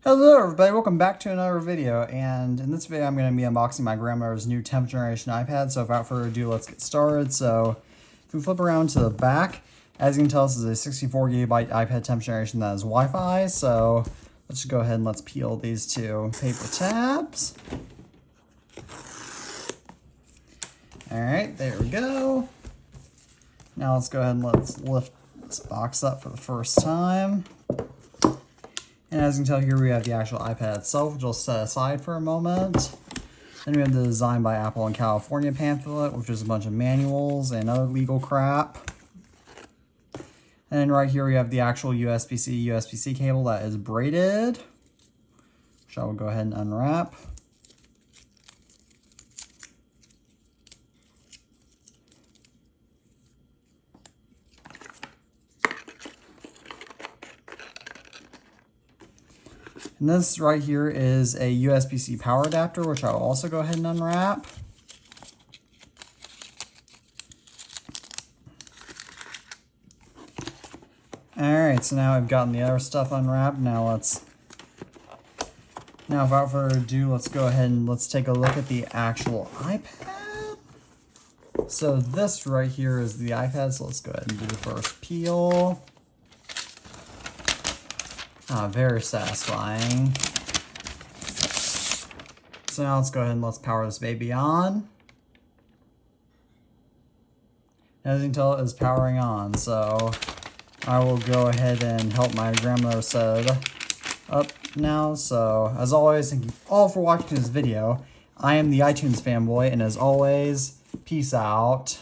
Hello everybody, welcome back to another video, and in this video I'm going to be unboxing my grandmother's new 10th generation iPad. So without further ado, let's get started. So if we flip around to the back, as you can tell, this is a 64 gigabyte iPad 10th generation that has Wi-Fi. So let's just go ahead and let's peel these two paper tabs. Alright, there we go. Now let's go ahead and let's lift this box up for the first time. And as you can tell here, we have the actual iPad itself, which we'll set aside for a moment. Then we have the Design by Apple in California pamphlet, which is a bunch of manuals and other legal crap. And then right here we have the actual USB-C cable that is braided, which I will go ahead and unwrap. And this right here is a USB-C power adapter, which I'll also go ahead and unwrap. Alright, so now I've gotten the other stuff unwrapped. Now without further ado, let's go ahead and let's take a look at the actual iPad. So this right here is the iPad, so let's go ahead and do the first peel. Very satisfying. So now let's go ahead and let's power this baby on. As you can tell, it is powering on, so I will go ahead and help my grandmother set it up now. So as always, thank you all for watching this video. I am the iTunes fanboy, and as always, peace out.